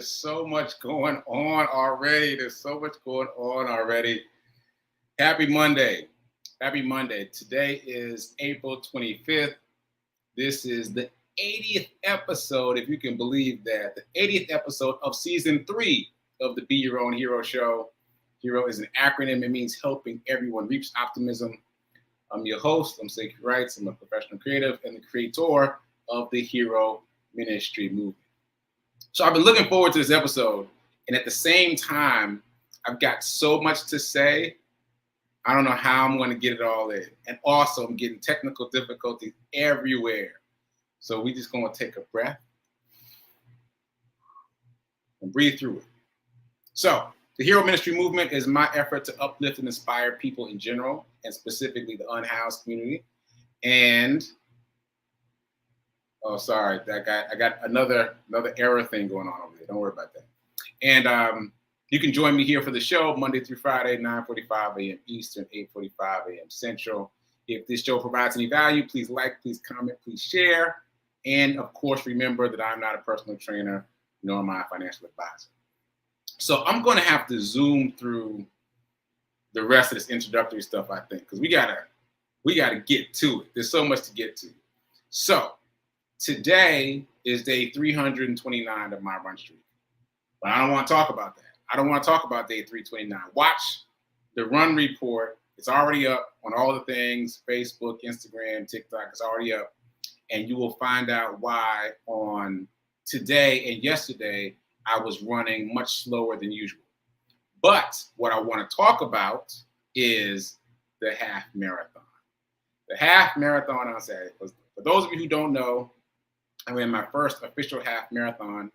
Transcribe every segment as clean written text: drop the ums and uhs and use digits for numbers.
There's so much going on already. Happy Monday. Happy Monday. Today is April 25th. This is the 80th episode, if you can believe that. The 80th episode of season 3 of the Be Your Own Hero show. Hero is an acronym. It means helping everyone reach optimism. I'm your host. I'm sekouwrites. I'm a professional creative and the creator of the Hero Ministry movement. So I've been looking forward to this episode, and at the same time, I've got so much to say. I don't know how I'm going to get it all in. And also, I'm getting technical difficulties everywhere. So we just going to take a breath and breathe through it. So the Hero Ministry movement is my effort to uplift and inspire people in general, and specifically the unhoused community. And oh, sorry, I got another error thing going on over there. Don't worry about that. And you can join me here for the show Monday through Friday, 9:45 a.m. Eastern, 8:45 a.m. Central. If this show provides any value, please like, please comment, please share. And of course, remember that I'm not a personal trainer, nor am I a financial advisor. So I'm going to have to zoom through the rest of this introductory stuff, I think, because we gotta get to it. There's so much to get to. So today is day 329 of my run streak. But I don't want to talk about that. I don't want to talk about day 329. Watch the run report. It's already up on all the things, Facebook, Instagram, TikTok. It's already up. And you will find out why on today and yesterday, I was running much slower than usual. But what I want to talk about is the half marathon. The half marathon on Saturday. For those of you who don't know, I ran my first official half marathon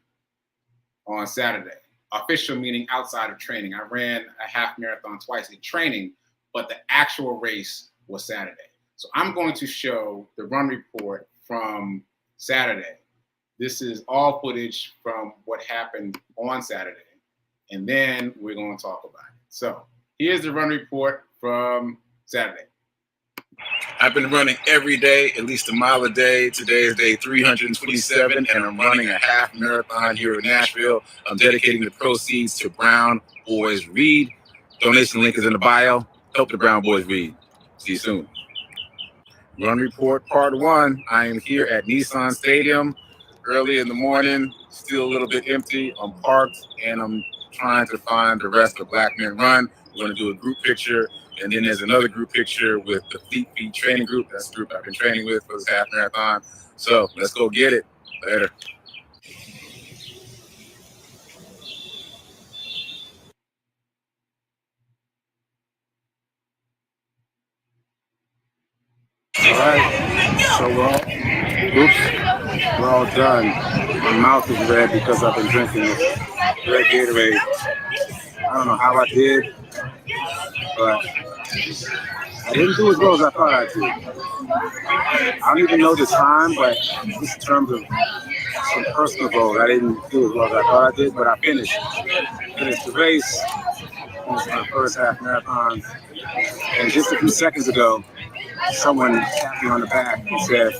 on Saturday. Official meaning outside of training. I ran a half marathon twice in training, but the actual race was Saturday. So I'm going to show the run report from Saturday. This is all footage from what happened on Saturday, and then we're going to talk about it. So here's the run report from Saturday. I've been running every day, at least a mile a day. Today is day 327, and I'm running a half marathon here in Nashville. I'm dedicating the proceeds to Brown Boys Read. Donation link is in the bio. Help the Brown Boys read. See you soon. Run report part 1. I am here at Nissan Stadium early in the morning, still a little bit empty. I'm parked, and I'm trying to find the rest of Black Men Run. We're going to do a group picture. And then there's another group picture with the Fleet Feet training group. That's the group I've been training with for this half marathon. So let's go get it. Later. All right. So we're all done. My mouth is red because I've been drinking this red Gatorade. I don't know how I did, but I didn't do as well as I thought I'd do. I don't even know the time, but just in terms of some personal goals, I didn't do as well as I thought I did, but I finished the race. It was my first half marathon. And just a few seconds ago, someone tapped me on the back and said,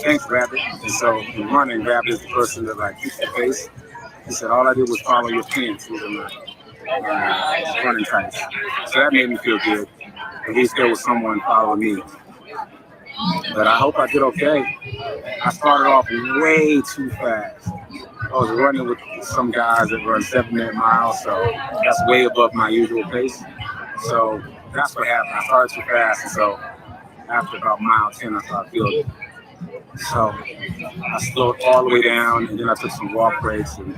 "Thanks, Rabbit." And so in running, Rabbit is the person that like keeps the pace. He said, "All I did was follow your pants." These are my running tights. So that made me feel good. At least there was someone following me. But I hope I did okay. I started off way too fast. I was running with some guys that run 7-minute miles, so that's way above my usual pace. So that's what happened. I started too fast, and so after about mile 10, I started feeling it. So I slowed all the way down, and then I took some walk breaks and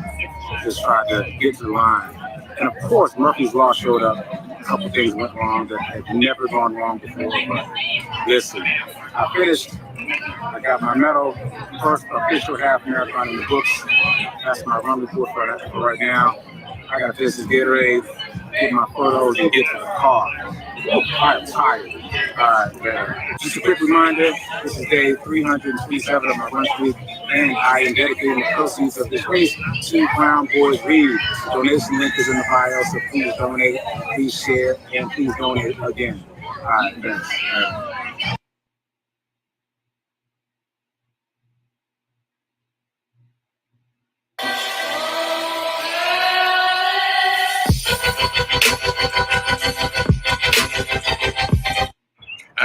just tried to get to the line. And of course, Murphy's Law showed up. A couple things went wrong that had never gone wrong before. But listen, I finished. I got my medal, first official half marathon in the books. That's my run report for right now. I got to finish this Gatorade, get my photos, and get to the car. I'm tired. Just a quick reminder, this is day 327 of my run streak, and I am dedicating the proceeds of this race to Brown Boys Read. The donation link is in the bio, so please donate, please share, and please donate again. All right, thanks.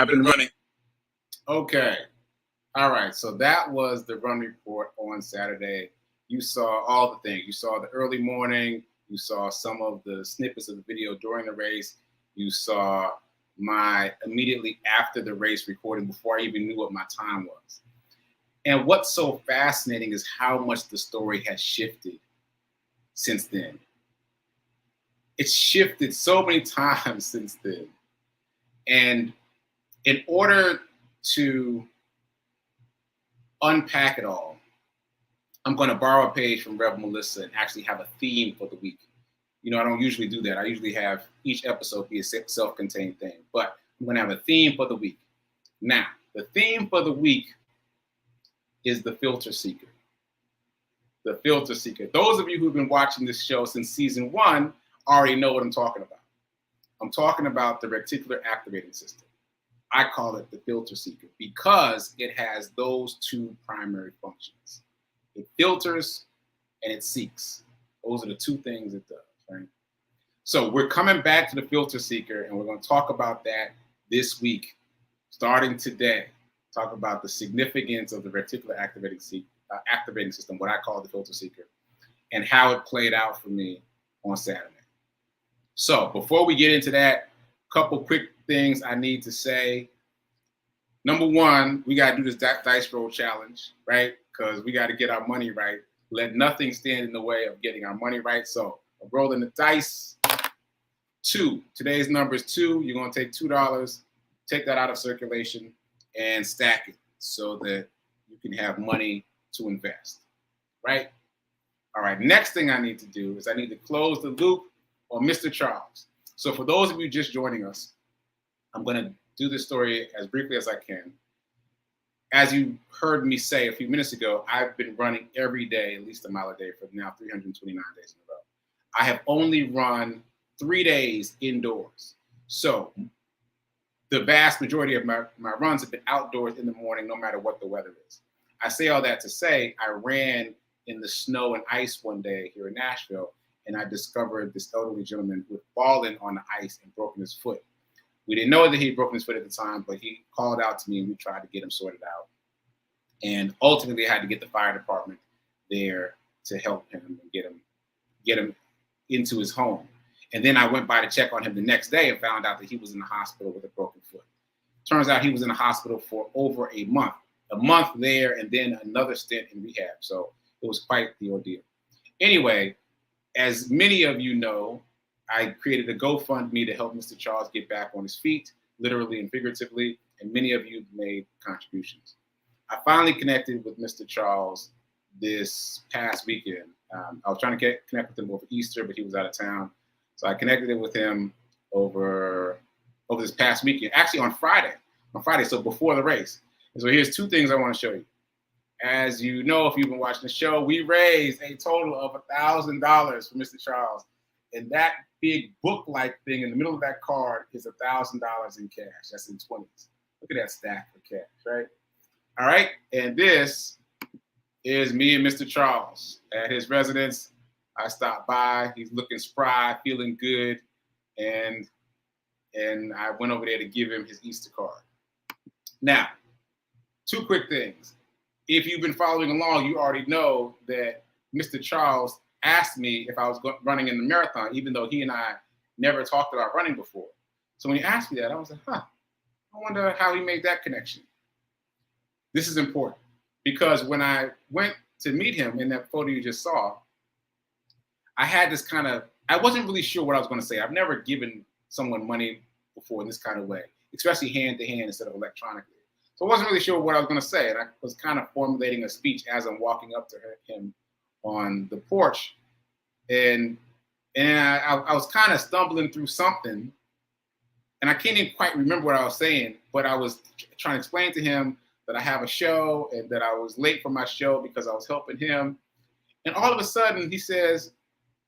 I've been running. Okay. All right. So that was the run report on Saturday. You saw all the things. You saw the early morning. You saw some of the snippets of the video during the race. You saw my immediately after the race recording before I even knew what my time was. And what's so fascinating is how much the story has shifted since then. It's shifted so many times since then. And in order to unpack it all, I'm going to borrow a page from Rev Melissa and actually have a theme for the week. You know, I don't usually do that. I usually have each episode be a self-contained thing, but I'm going to have a theme for the week. Now, the theme for the week is the filter seeker. The filter seeker. Those of you who've been watching this show since season 1 already know what I'm talking about. I'm talking about the reticular activating system. I call it the filter seeker because it has those two primary functions. It filters and it seeks. Those are the two things it does, right? So we're coming back to the filter seeker, and we're going to talk about that this week, starting today. Talk about the significance of the reticular activating system, what I call the filter seeker, and how it played out for me on Saturday. So before we get into that, a couple quick things I need to say. Number one, we got to do this dice roll challenge, right? Because we got to get our money right. Let nothing stand in the way of getting our money right. So I'm rolling the dice. 2. Today's number is 2. You're going to take $2, take that out of circulation, and stack it so that you can have money to invest, right? All right, next thing I need to do is I need to close the loop on Mr. Charles. So for those of you just joining us, I'm going to do this story as briefly as I can. As you heard me say a few minutes ago, I've been running every day, at least a mile a day for now 329 days in a row. I have only run 3 days indoors. So the vast majority of my runs have been outdoors in the morning, no matter what the weather is. I say all that to say I ran in the snow and ice one day here in Nashville, and I discovered this elderly gentleman who had fallen on the ice and broken his foot. We didn't know that he had broken his foot at the time, but he called out to me and we tried to get him sorted out. And ultimately I had to get the fire department there to help him and get him into his home. And then I went by to check on him the next day and found out that he was in the hospital with a broken foot. Turns out he was in the hospital for over a month there, and then another stint in rehab. So it was quite the ordeal. Anyway, as many of you know, I created a GoFundMe to help Mr. Charles get back on his feet, literally and figuratively, and many of you made contributions. I finally connected with Mr. Charles this past weekend. I was trying to connect with him over Easter, but he was out of town. So I connected with him over this past weekend, actually on Friday, so before the race. And so here's 2 things I want to show you. As you know, if you've been watching the show, we raised a total of $1,000 for Mr. Charles. And that big book-like thing in the middle of that card is $1,000 in cash. That's in 20s. Look at that stack of cash, right? All right. And this is me and Mr. Charles at his residence. I stopped by. He's looking spry, feeling good. And I went over there to give him his Easter card. Now, 2 quick things. If you've been following along, you already know that Mr. Charles asked me if I was running in the marathon, even though he and I never talked about running before. So when he asked me that, I was like, I wonder how he made that connection. This is important because when I went to meet him in that photo you just saw, I had this I wasn't really sure what I was going to say. I've never given someone money before in this kind of way, especially hand to hand instead of electronically. So I wasn't really sure what I was going to say. And I was kind of formulating a speech as I'm walking up to him on the porch. And I was kind of stumbling through something. And I can't even quite remember what I was saying, but I was trying to explain to him that I have a show and that I was late for my show because I was helping him. And all of a sudden he says,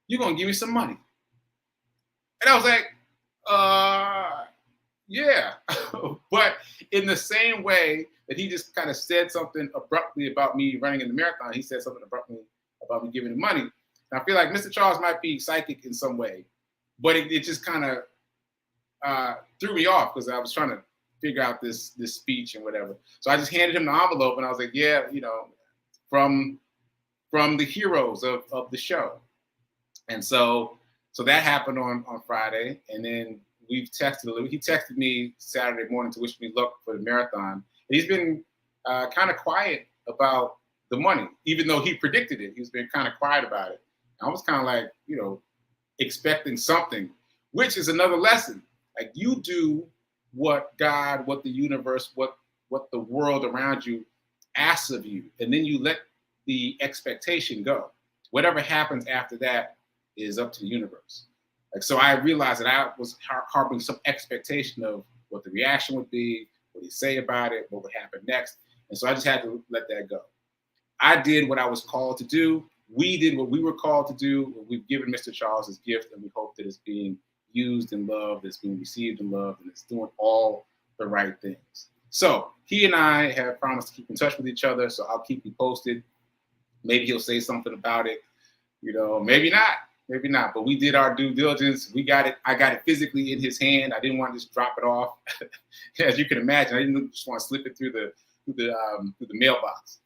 "You're going to give me some money." And I was like, yeah. But in the same way that he just kind of said something abruptly about me running in the marathon, he said something abruptly about me giving him money. And I feel like Mr. Charles might be psychic in some way, but it just kind of threw me off because I was trying to figure out this speech and whatever. So I just handed him the envelope and I was like, yeah, from the heroes of the show. And so that happened on Friday. And then we've texted a little. He texted me Saturday morning to wish me luck for the marathon. And he's been kind of quiet about the money, even though he predicted it. He's been kind of quiet about it. I was kind of like, expecting something, which is another lesson. Like, you do what God, what the universe, what the world around you asks of you, and then you let the expectation go. Whatever happens after that is up to the universe. Like, so I realized that I was harboring some expectation of what the reaction would be, what he'd say about it, what would happen next. And so I just had to let that go. I did what I was called to do. We did what we were called to do. We've given Mr. Charles his gift, and we hope that it's being used and loved, it's being received and loved, and it's doing all the right things. So he and I have promised to keep in touch with each other, so I'll keep you posted. Maybe he'll say something about it, maybe not, but we did our due diligence. We got it. I got it physically in his hand. I didn't want to just drop it off. As you can imagine, I didn't just want to slip it through the mailbox.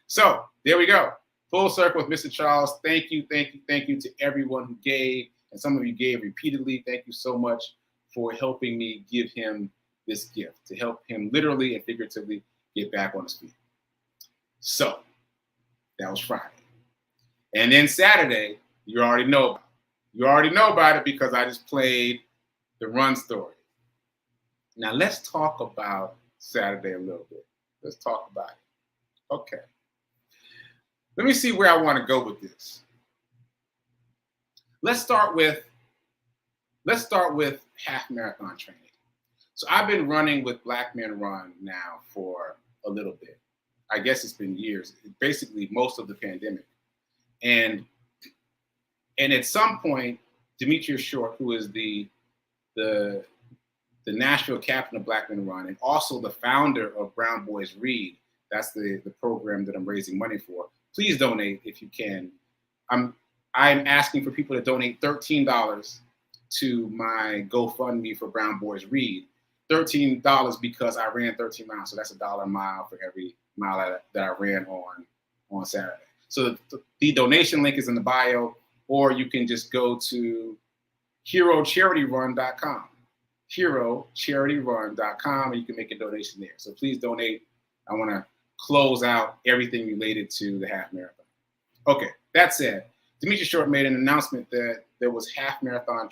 So there we go. Full circle with Mr. Charles. Thank you to everyone who gave, and some of you gave repeatedly. Thank you so much for helping me give him this gift, to help him literally and figuratively get back on his feet. So that was Friday. And then Saturday, you already know about it because I just played the run story. Now let's talk about Saturday a little bit. Let's talk about it. Okay. Let me see where I want to go with this. Let's start with half marathon training. So I've been running with Black Men Run now for a little bit. I guess it's been years, basically most of the pandemic. And at some point, Demetrius Short, who is the national captain of Black Men Run and also the founder of Brown Boys Read, that's the program that I'm raising money for. Please donate if you can. I'm asking for people to donate $13 to my GoFundMe for Brown Boys Read. $13 because I ran 13 miles, so that's $1 a mile for every mile that I ran on Saturday. So the donation link is in the bio, or you can just go to HeroCharityRun.com. HeroCharityRun.com, and you can make a donation there. So please donate. I want to close out everything related to the half marathon. Okay, that said, Demetrius Short made an announcement that there was half marathon and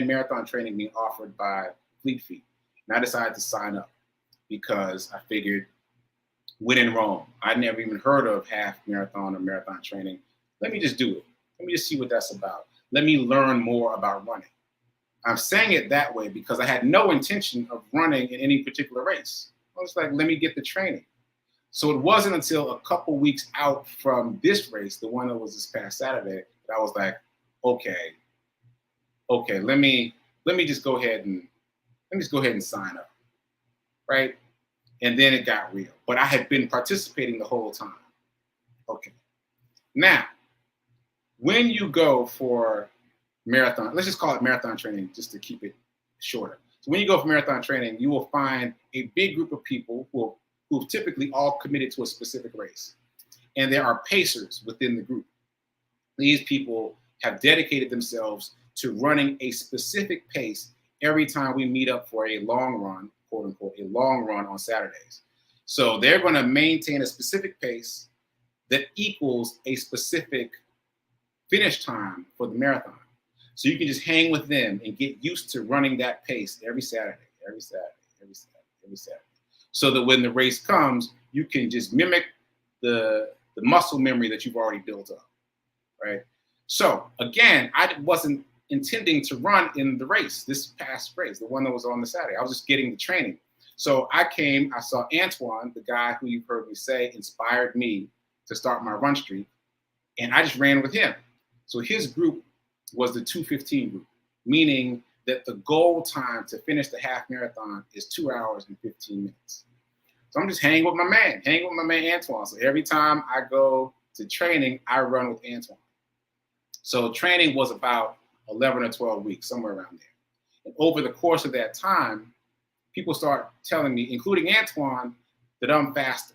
marathon training being offered by Fleet Feet. And I decided to sign up because I figured, when in Rome, I never even heard of half marathon or marathon training. Let me just do it. Let me just see what that's about. Let me learn more about running. I'm saying it that way because I had no intention of running in any particular race. I was like, let me get the training. So it wasn't until a couple weeks out from this race, the one that was this past Saturday, that I was like, okay, let me just go ahead and sign up, right? And then it got real. But I had been participating the whole time. Okay. Now, when you go for marathon, let's just call it marathon training just to keep it shorter. So when you go for marathon training, you will find a big group of people who've typically all committed to a specific race. And there are pacers within the group. These people have dedicated themselves to running a specific pace every time we meet up for a long run, quote unquote, a long run on Saturdays. So they're going to maintain a specific pace that equals a specific finish time for the marathon. So you can just hang with them and get used to running that pace every Saturday. So that when the race comes, you can just mimic the muscle memory that you've already built up, right? So again, I wasn't intending to run in the race, this past race, the one that was on the Saturday. I was just getting the training. So I saw Antoine, the guy who you've heard me say inspired me to start my run streak, and I just ran with him. So his group was the 2:15 group, meaning that the goal time to finish the half marathon is 2 hours and 15 minutes. So I'm just hanging with my man Antoine. So every time I go to training, I run with Antoine. So training was about 11 or 12 weeks, somewhere around there. And over the course of that time, people start telling me, including Antoine, that I'm faster.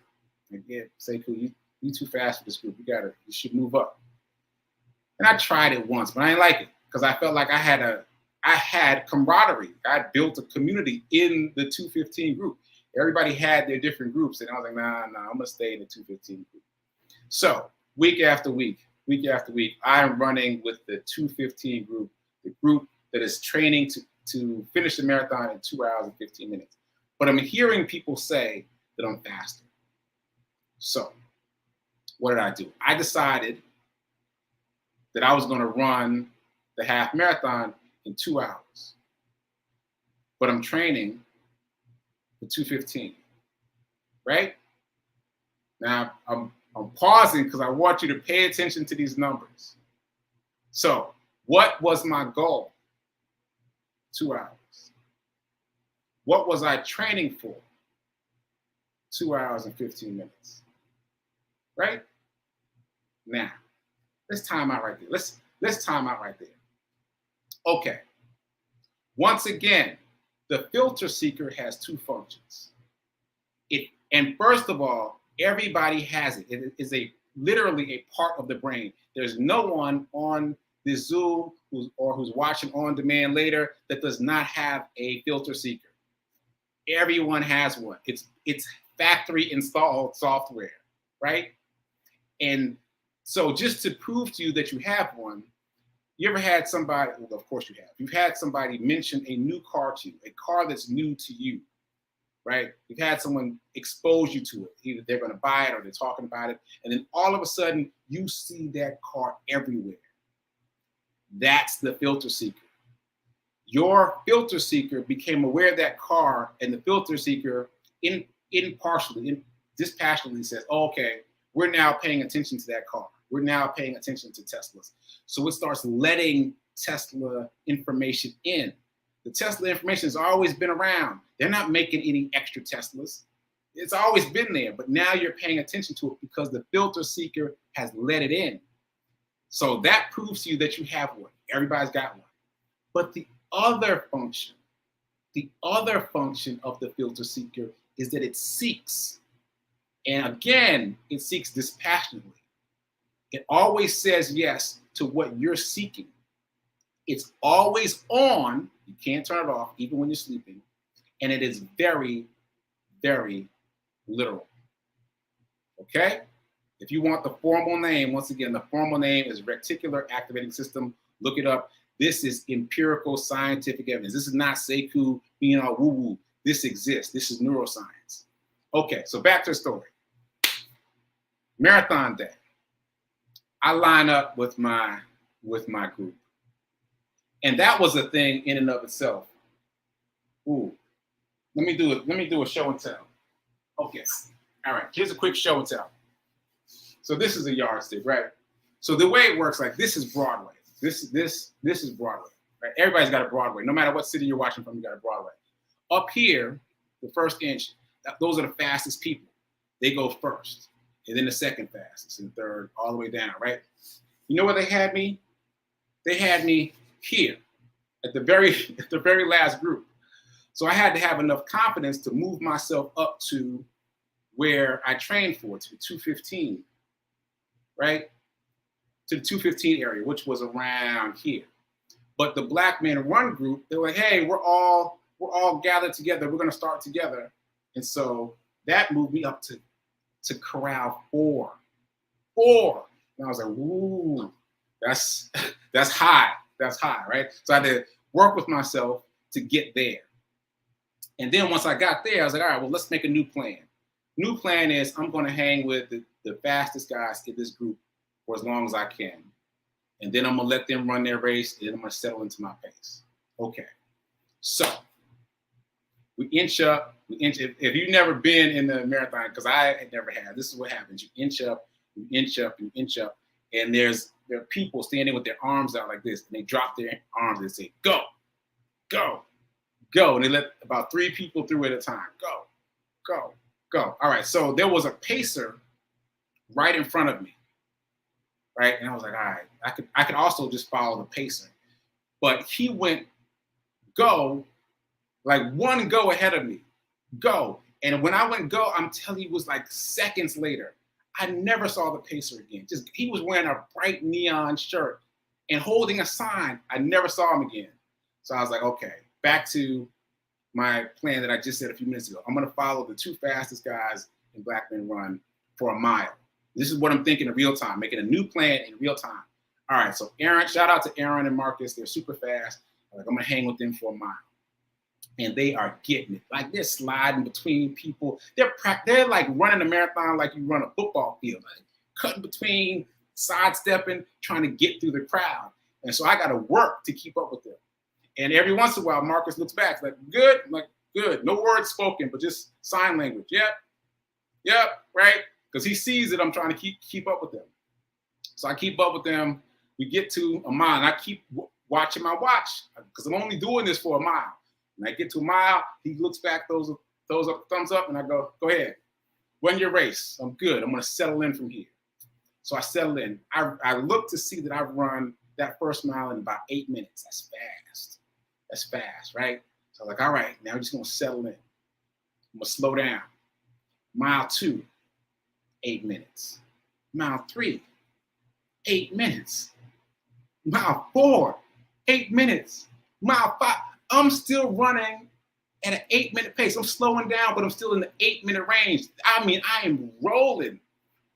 Like, yeah, Sekou, you too fast for this group. You should move up. And I tried it once, but I didn't like it because I felt like I had camaraderie. I built a community in the 215 group. Everybody had their different groups, and I was like, nah, I'm gonna stay in the 215 group. So week after week, I'm running with the 215 group, the group that is training to finish the marathon in 2 hours and 15 minutes. But I'm hearing people say that I'm faster. So what did I do? I decided that I was going to run the half marathon in 2 hours. But I'm training for 2:15, right? Now, I'm pausing because I want you to pay attention to these numbers. So what was my goal? 2 hours. What was I training for? 2 hours and 15 minutes, right? Now, let's time out right there. Let's time out right there. Okay. Once again, the filter seeker has two functions. And first of all, everybody has it. It is literally a part of the brain. There's no one on this Zoom who's watching on demand later that does not have a filter seeker. Everyone has one. It's factory installed software, right? And so just to prove to you that you have one, you ever had somebody, well, of course you have, you've had somebody mention a new car to you, a car that's new to you, right? You've had someone expose you to it. Either they're going to buy it or they're talking about it. And then all of a sudden you see that car everywhere. That's the filter seeker. Your filter seeker became aware of that car, and the filter seeker dispassionately says, oh, okay, we're now paying attention to that car. We're now paying attention to Teslas. So it starts letting Tesla information in. The Tesla information has always been around. They're not making any extra Teslas. It's always been there, but now you're paying attention to it because the filter seeker has let it in. So that proves to you that you have one. Everybody's got one. But the other function of the filter seeker is that it seeks. And again, it seeks dispassionately. It always says yes to what you're seeking. It's always on. You can't turn it off, even when you're sleeping. And it is very, very literal. Okay? If you want the formal name, once again, the formal name is reticular activating system. Look it up. This is empirical scientific evidence. This is not Sekou being all woo-woo. This exists. This is neuroscience. Okay, so back to the story. Marathon day. I line up with my group. And that was a thing in and of itself. Ooh. Let me do a show and tell. Okay. All right. Here's a quick show and tell. So this is a yardstick, right? So the way it works, like this is Broadway. This is Broadway, right? Everybody's got a Broadway. No matter what city you're watching from, you got a Broadway. Up here, the first inch, those are the fastest people. They go first, and then the second fastest, and third, all the way down, right? You know where they had me? They had me here at the very last group. So I had to have enough confidence to move myself up to where I trained for, to 215, right? To the 215 area, which was around here. But the Black Men Run group, they were like, hey, we're all gathered together. We're gonna start together. And so that moved me up to corral 4. And I was like, ooh, that's high. That's high, right? So I had to work with myself to get there. And then once I got there, I was like, all right, well, let's make a new plan. New plan is I'm going to hang with the fastest guys in this group for as long as I can. And then I'm going to let them run their race, and then I'm going to settle into my pace. Okay. So we inch up. If you've never been in the marathon, because I never have, this is what happens. You inch up, you inch up, you inch up. And there are people standing with their arms out like this, and they drop their arms and say, go, go, go. And they let about 3 people through at a time. Go, go, go. All right, so there was a pacer right in front of me, right? And I was like, all right, I could also just follow the pacer. But he went go, like one go ahead of me, go. And when I went go, I'm telling you, it was like seconds later. I never saw the pacer again. Just he was wearing a bright neon shirt and holding a sign. I never saw him again. So I was like, okay, back to my plan that I just said a few minutes ago. I'm going to follow the 2 fastest guys in Black Men Run for a mile. This is what I'm thinking in real time, making a new plan in real time. All right, so Aaron, shout out to Aaron and Marcus. They're super fast. I'm going to hang with them for a mile. And they are getting it. Like they're sliding between people. They're like running a marathon like you run a football field, like cutting between, sidestepping, trying to get through the crowd. And so I got to work to keep up with them. And every once in a while, Marcus looks back, like, good? I'm like, good. No words spoken, but just sign language. Yep, right? Because he sees that I'm trying to keep up with them. So I keep up with them. We get to a mile, and I keep watching my watch because I'm only doing this for a mile. When I get to a mile, he looks back, throws a thumbs up, and I go ahead. Run your race. I'm good. I'm going to settle in from here. So I settle in. I look to see that I've run that first mile in about 8 minutes. That's fast, right? So I'm like, all right, now we're just going to settle in. I'm going to slow down. Mile 2, 8 minutes. Mile 3, 8 minutes. Mile 4, 8 minutes. Mile 5. I'm still running at an 8-minute pace. I'm slowing down, but I'm still in the 8-minute range. I mean, I am rolling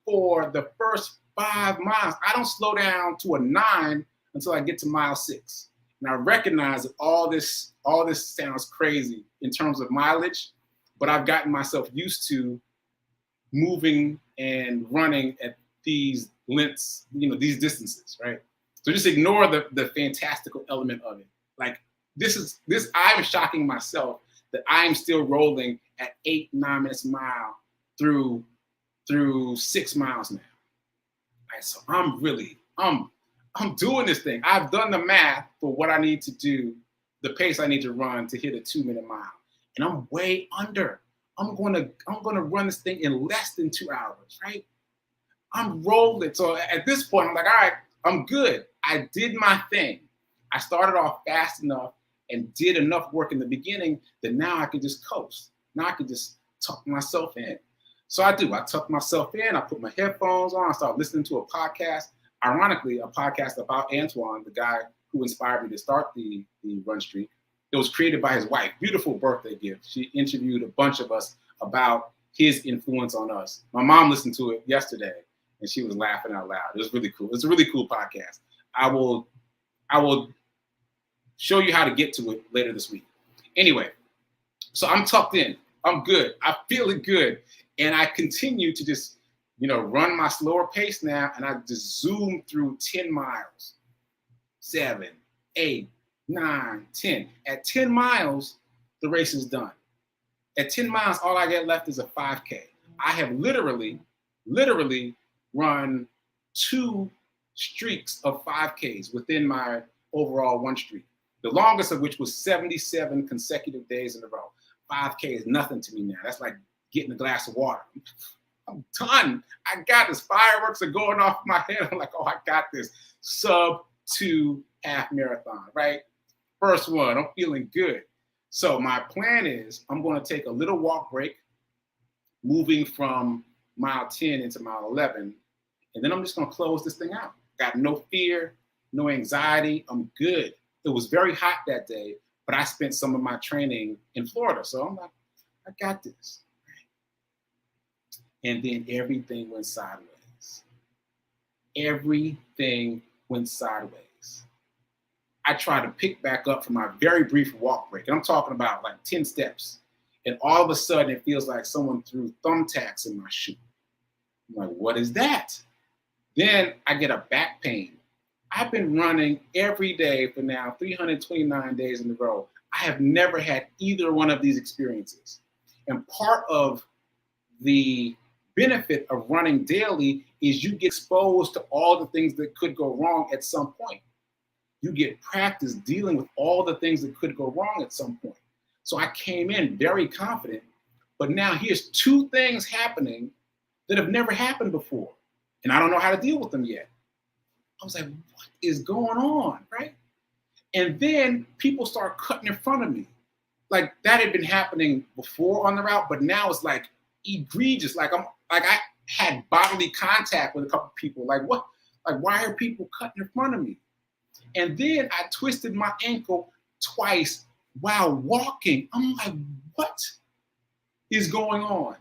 for the first 5 miles. I don't slow down to a 9 until I get to mile 6. And I recognize that all this sounds crazy in terms of mileage, but I've gotten myself used to moving and running at these lengths, these distances, right? So just ignore the fantastical element of it. Like I'm shocking myself that I'm still rolling at 8-9 minutes a mile through 6 miles now. Right, so I'm doing this thing. I've done the math for what I need to do, the pace I need to run to hit a 2-minute mile, and I'm way under. I'm gonna run this thing in less than 2 hours, right? I'm rolling. So at this point, I'm like, all right, I'm good. I did my thing. I started off fast enough and did enough work in the beginning that now I can just coast. Now I can just tuck myself in. So I do. I tuck myself in. I put my headphones on. I start listening to a podcast. Ironically, a podcast about Antoine, the guy who inspired me to start the run streak. It was created by his wife. Beautiful birthday gift. She interviewed a bunch of us about his influence on us. My mom listened to it yesterday, and she was laughing out loud. It was really cool. It's a really cool podcast. I will show you how to get to it later this week. Anyway, so I'm tucked in. I'm good. I'm feeling good. And I continue to just, run my slower pace now. And I just zoom through 10 miles, 7, 8, 9, 10. At 10 miles, the race is done. At 10 miles, all I get left is a 5K. I have literally run 2 streaks of 5Ks within my overall run streak. The longest of which was 77 consecutive days in a row. 5K is nothing to me now. That's like getting a glass of water. I'm done. I got this. Fireworks are going off my head. I'm like, oh, I got this. Sub 2 half marathon, right? First one. I'm feeling good. So my plan is I'm going to take a little walk break, moving from mile 10 into mile 11. And then I'm just going to close this thing out. Got no fear, no anxiety. I'm good. It was very hot that day, but I spent some of my training in Florida. So I'm like, I got this. And then everything went sideways. Everything went sideways. I tried to pick back up from my very brief walk break. And I'm talking about like 10 steps. And all of a sudden, it feels like someone threw thumbtacks in my shoe. I'm like, what is that? Then I get a back pain. I've been running every day for now 329 days in a row. I have never had either one of these experiences. And part of the benefit of running daily is you get exposed to all the things that could go wrong at some point. You get practice dealing with all the things that could go wrong at some point. So I came in very confident, but now here's 2 things happening that have never happened before. And I don't know how to deal with them yet. I was like, what is going on, right? And then people start cutting in front of me. Like that had been happening before on the route, but now it's like egregious. Like I had bodily contact with a couple of people. Like what? Like why are people cutting in front of me? And then I twisted my ankle twice while walking. I'm like, what is going on?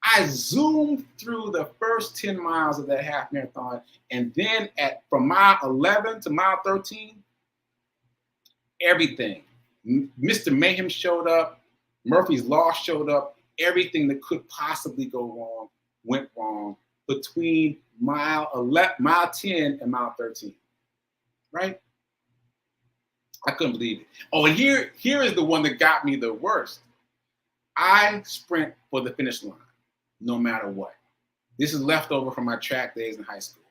I zoomed through the first 10 miles of that half marathon. And then from mile 11 to mile 13, everything. Mr. Mayhem showed up. Murphy's Law showed up. Everything that could possibly go wrong went wrong between mile 10 and mile 13. Right? I couldn't believe it. Oh, and here is the one that got me the worst. I sprint for the finish line, no matter what. This is leftover from my track days in high school.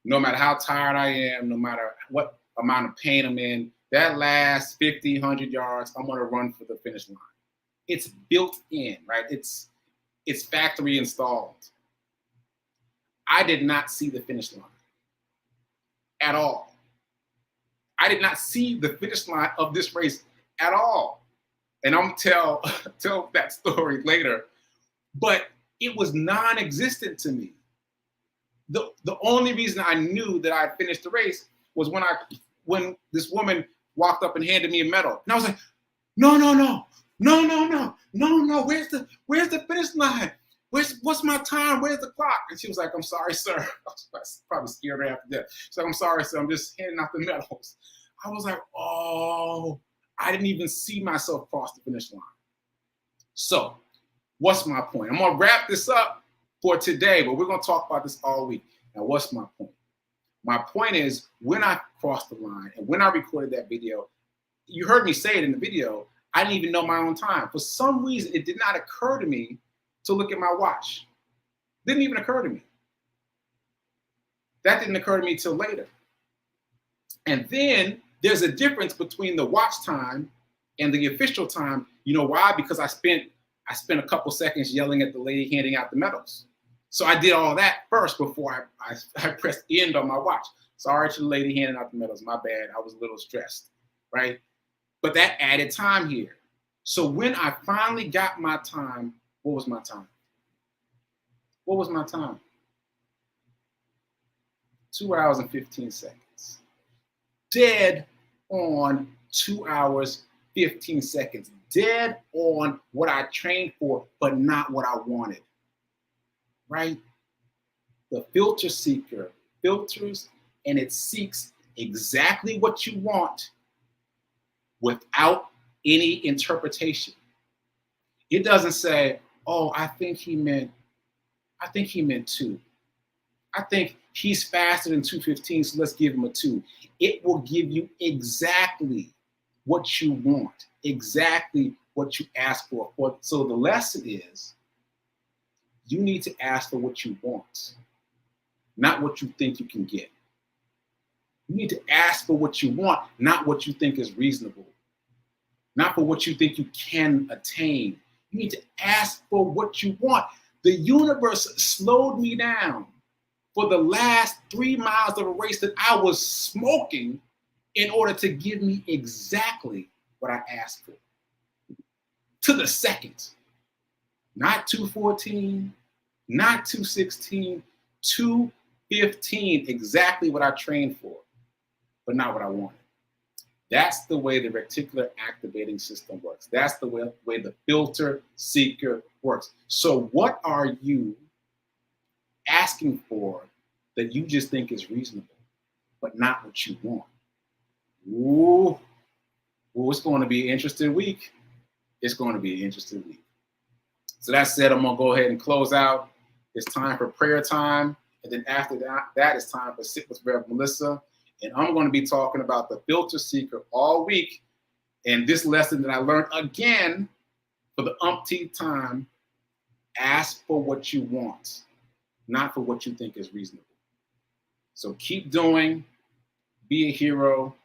No matter how tired I am, no matter what amount of pain I'm in, that last 50, 100 yards, I'm gonna run for the finish line. It's built in, right? It's factory installed. I did not see the finish line at all. I did not see the finish line of this race at all. And I'm gonna tell that story later, but it was non-existent to me. The only reason I knew that I finished the race was when this woman walked up and handed me a medal. And I was like, no, where's the finish line? What's my time? Where's the clock? And she was like, I'm sorry, sir. I was probably scared right after that. She's like, I'm sorry, sir. I'm just handing out the medals. I was like, oh, I didn't even see myself cross the finish line. So what's my point? I'm going to wrap this up for today, but we're going to talk about this all week. Now, what's my point? My point is when I crossed the line and when I recorded that video, you heard me say it in the video, I didn't even know my own time. For some reason, it did not occur to me to look at my watch. Didn't even occur to me. That didn't occur to me till later. And then there's a difference between the watch time and the official time. You know why? Because I spent a couple seconds yelling at the lady handing out the medals. So I did all that first before I pressed end on my watch. Sorry to the lady handing out the medals. My bad. I was a little stressed, right? But that added time here. So when I finally got my time, what was my time? What was my time? 2 hours and 15 seconds. Dead on 2 hours, 15 seconds. Dead on what I trained for, but not what I wanted. Right? The filter seeker filters and it seeks exactly what you want without any interpretation. It doesn't say, oh, I think he meant 2. I think he's faster than 2:15, so let's give him a 2. It will give you exactly what you want, exactly what you ask for. So the lesson is, you need to ask for what you want, not what you think you can get. You need to ask for what you want, not what you think is reasonable, not for what you think you can attain. You need to ask for what you want. The universe slowed me down for the last 3 miles of a race that I was smoking in order to give me exactly what I asked for. To the second. Not 2:14, not 2:16, 2:15, exactly what I trained for, but not what I wanted. That's the way the reticular activating system works. That's the way the filter seeker works. So what are you asking for that you just think is reasonable, but not what you want? Ooh, it's going to be an interesting week. It's going to be an interesting week. So that said, I'm going to go ahead and close out. It's time for prayer time. And then after that it's time for Sit with Rev Melissa. And I'm going to be talking about the filter seeker all week. And this lesson that I learned again for the umpteenth time, ask for what you want, not for what you think is reasonable. So keep doing, be a hero,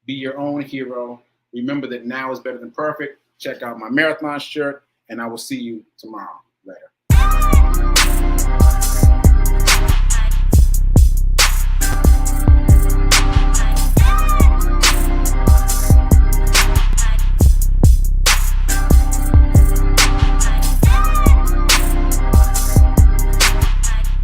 be your own hero. Remember that now is better than perfect. Check out my marathon shirt, and I will see you tomorrow. Later.